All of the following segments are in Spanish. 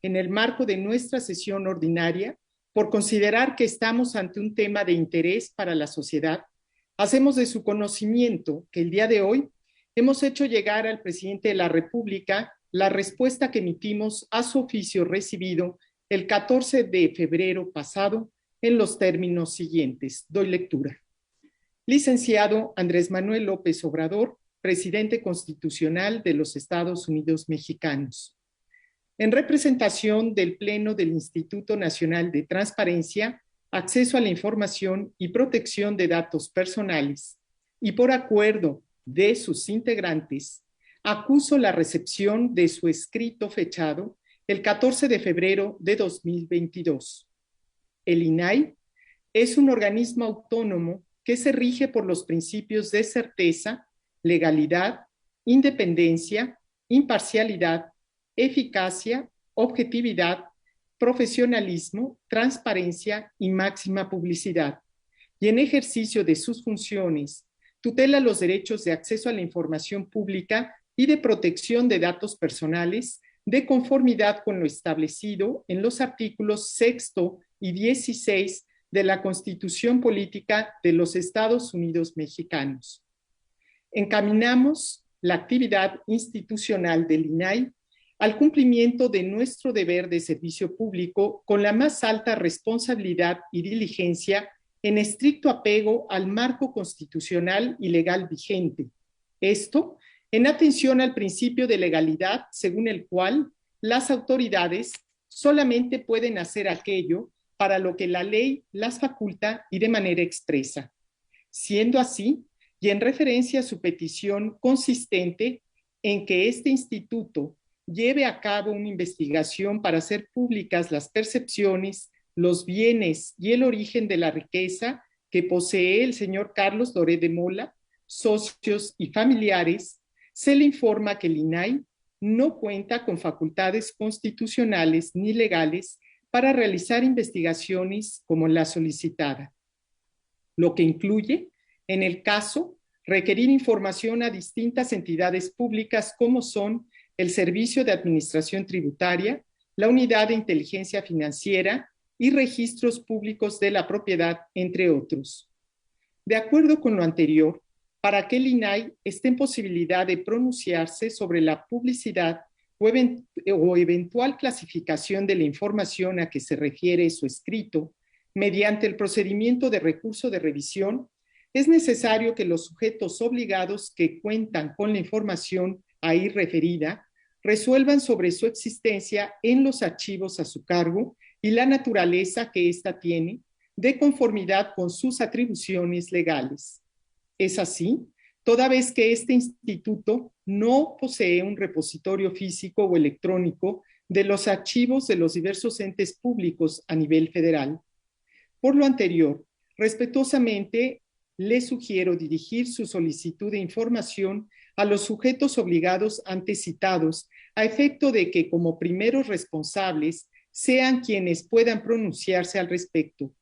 en el marco de nuestra sesión ordinaria, por considerar que estamos ante un tema de interés para la sociedad, hacemos de su conocimiento que el día de hoy hemos hecho llegar al presidente de la República la respuesta que emitimos a su oficio recibido el 14 de febrero pasado en los términos siguientes. Doy lectura. Licenciado Andrés Manuel López Obrador, presidente constitucional de los Estados Unidos mexicanos. En representación del Pleno del Instituto Nacional de Transparencia, Acceso a la Información y Protección de Datos Personales, y por acuerdo de sus integrantes, acuso la recepción de su escrito fechado el 14 de febrero de 2022. El INAI es un organismo autónomo que se rige por los principios de certeza, legalidad, independencia, imparcialidad, eficacia, objetividad, profesionalismo, transparencia y máxima publicidad. Y en ejercicio de sus funciones, tutela los derechos de acceso a la información pública y de protección de datos personales de conformidad con lo establecido en los artículos 6 y 16 de la Constitución Política de los Estados Unidos Mexicanos. Encaminamos la actividad institucional del INAI al cumplimiento de nuestro deber de servicio público con la más alta responsabilidad y diligencia en estricto apego al marco constitucional y legal vigente. Esto en atención al principio de legalidad, según el cual las autoridades solamente pueden hacer aquello para lo que la ley las faculta y de manera expresa. Siendo así, y en referencia a su petición consistente en que este instituto lleve a cabo una investigación para hacer públicas las percepciones, los bienes y el origen de la riqueza que posee el señor Carlos Loret de Mola, socios y familiares, se le informa que el INAI no cuenta con facultades constitucionales ni legales para realizar investigaciones como la solicitada, lo que incluye, en el caso, requerir información a distintas entidades públicas como son el Servicio de Administración Tributaria, la Unidad de Inteligencia Financiera y Registros Públicos de la Propiedad, entre otros. De acuerdo con lo anterior, para que el INAI esté en posibilidad de pronunciarse sobre la publicidad o eventual clasificación de la información a que se refiere su escrito, mediante el procedimiento de recurso de revisión, es necesario que los sujetos obligados que cuentan con la información ahí referida resuelvan sobre su existencia en los archivos a su cargo y la naturaleza que ésta tiene, de conformidad con sus atribuciones legales. Es así, toda vez que este instituto no posee un repositorio físico o electrónico de los archivos de los diversos entes públicos a nivel federal. Por lo anterior, respetuosamente le sugiero dirigir su solicitud de información a los sujetos obligados antes citados, a efecto de que como primeros responsables sean quienes puedan pronunciarse al respecto.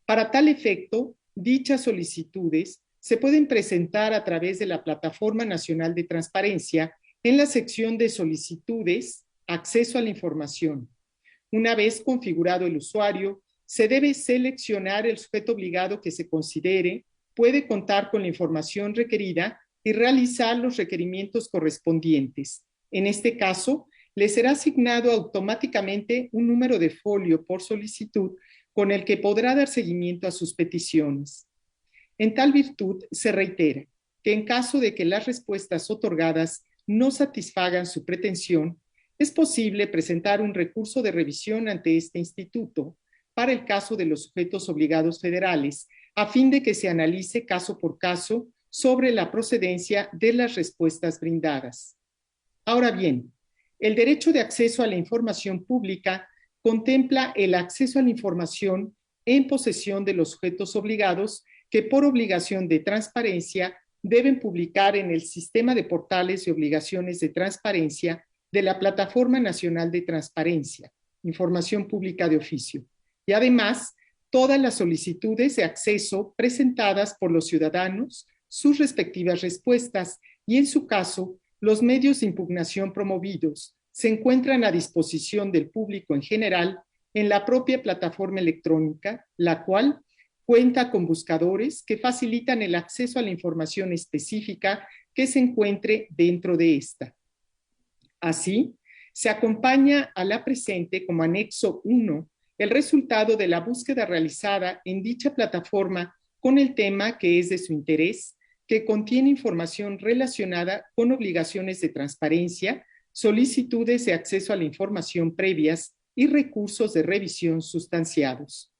Para tal efecto, dichas solicitudes se pueden presentar a través de la Plataforma Nacional de Transparencia en la sección de solicitudes, acceso a la información. Una vez configurado el usuario, se debe seleccionar el sujeto obligado que se considere puede contar con la información requerida y realizar los requerimientos correspondientes. En este caso, le será asignado automáticamente un número de folio por solicitud con el que podrá dar seguimiento a sus peticiones. En tal virtud, se reitera que en caso de que las respuestas otorgadas no satisfagan su pretensión, es posible presentar un recurso de revisión ante este instituto para el caso de los sujetos obligados federales, a fin de que se analice caso por caso sobre la procedencia de las respuestas brindadas. Ahora bien, el derecho de acceso a la información pública contempla el acceso a la información en posesión de los sujetos obligados que por obligación de transparencia deben publicar en el sistema de portales y obligaciones de transparencia de la Plataforma Nacional de Transparencia, Información Pública de Oficio, y además todas las solicitudes de acceso presentadas por los ciudadanos, sus respectivas respuestas y, en su caso, los medios de impugnación promovidos, se encuentran a disposición del público en general en la propia plataforma electrónica, la cual cuenta con buscadores que facilitan el acceso a la información específica que se encuentre dentro de esta. Así, se acompaña a la presente como anexo 1 el resultado de la búsqueda realizada en dicha plataforma con el tema que es de su interés, que contiene información relacionada con obligaciones de transparencia, solicitudes de acceso a la información previas y recursos de revisión sustanciados.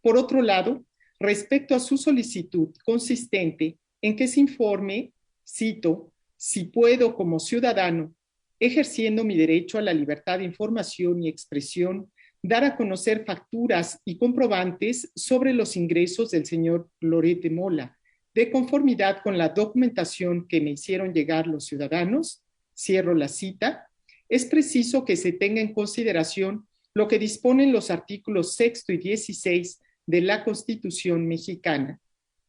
Por otro lado, respecto a su solicitud consistente en que se informe, cito, si puedo como ciudadano, ejerciendo mi derecho a la libertad de información y expresión, dar a conocer facturas y comprobantes sobre los ingresos del señor Loret de Mola, de conformidad con la documentación que me hicieron llegar los ciudadanos, cierro la cita, es preciso que se tenga en consideración lo que disponen los artículos 6 y 16 de la Constitución mexicana.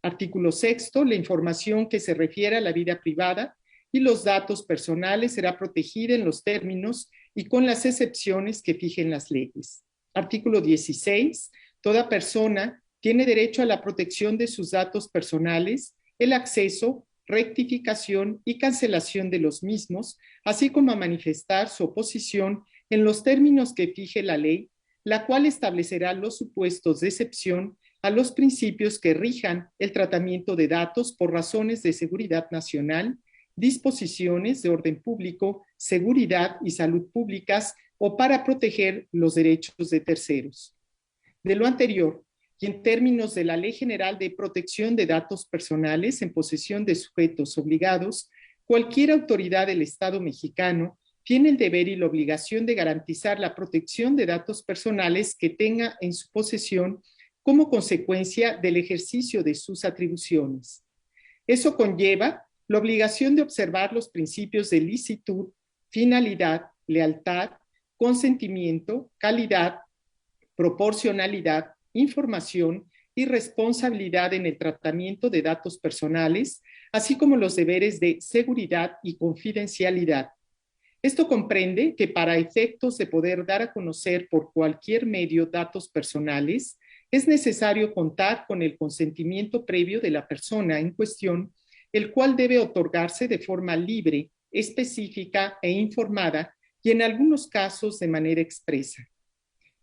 Artículo 6, la información que se refiere a la vida privada y los datos personales será protegida en los términos y con las excepciones que fijen las leyes. Artículo 16, toda persona tiene derecho a la protección de sus datos personales, el acceso, rectificación y cancelación de los mismos, así como a manifestar su oposición en los términos que fije la ley, la cual establecerá los supuestos de excepción a los principios que rijan el tratamiento de datos por razones de seguridad nacional, disposiciones de orden público, seguridad y salud públicas o para proteger los derechos de terceros. De lo anterior, y en términos de la Ley General de Protección de Datos Personales en posesión de sujetos obligados, cualquier autoridad del Estado mexicano tiene el deber y la obligación de garantizar la protección de datos personales que tenga en su posesión como consecuencia del ejercicio de sus atribuciones. Eso conlleva la obligación de observar los principios de licitud, finalidad, lealtad, consentimiento, calidad, proporcionalidad, información y responsabilidad en el tratamiento de datos personales, así como los deberes de seguridad y confidencialidad. Esto comprende que para efectos de poder dar a conocer por cualquier medio datos personales, es necesario contar con el consentimiento previo de la persona en cuestión, el cual debe otorgarse de forma libre, específica e informada y en algunos casos de manera expresa.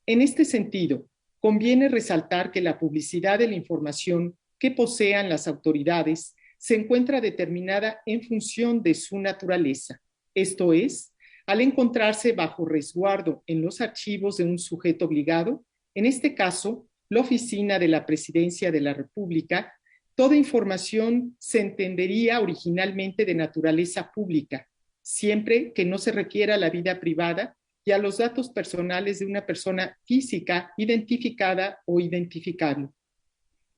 En este sentido, conviene resaltar que la publicidad de la información que posean las autoridades se encuentra determinada en función de su naturaleza, esto es, al encontrarse bajo resguardo en los archivos de un sujeto obligado, en este caso, la Oficina de la Presidencia de la República, toda información se entendería originalmente de naturaleza pública, siempre que no se requiera a la vida privada y a los datos personales de una persona física identificada o identificable.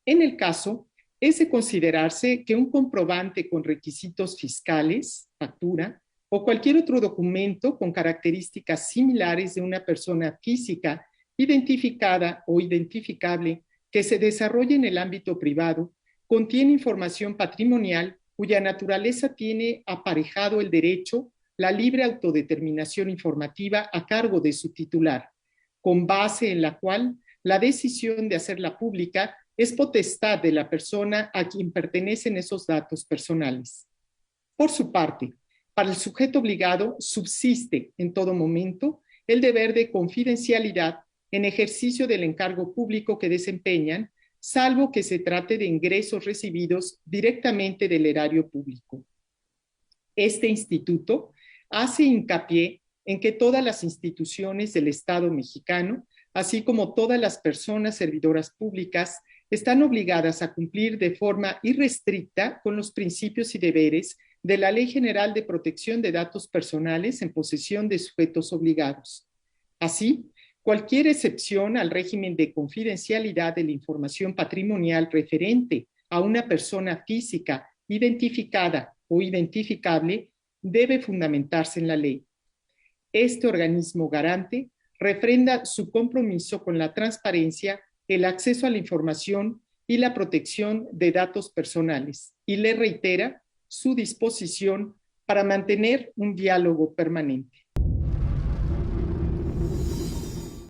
En el caso, es de considerarse que un comprobante con requisitos fiscales, factura, o cualquier otro documento con características similares de una persona física identificada o identificable que se desarrolle en el ámbito privado, contiene información patrimonial cuya naturaleza tiene aparejado el derecho, la libre autodeterminación informativa a cargo de su titular, con base en la cual la decisión de hacerla pública es potestad de la persona a quien pertenecen esos datos personales. Por su parte, para el sujeto obligado subsiste en todo momento el deber de confidencialidad en ejercicio del encargo público que desempeñan, salvo que se trate de ingresos recibidos directamente del erario público. Este instituto hace hincapié en que todas las instituciones del Estado mexicano, así como todas las personas servidoras públicas, están obligadas a cumplir de forma irrestricta con los principios y deberes de la Ley General de Protección de Datos Personales en posesión de sujetos obligados. Así, cualquier excepción al régimen de confidencialidad de la información patrimonial referente a una persona física identificada o identificable debe fundamentarse en la ley. Este organismo garante refrenda su compromiso con la transparencia, el acceso a la información y la protección de datos personales y le reitera su disposición para mantener un diálogo permanente.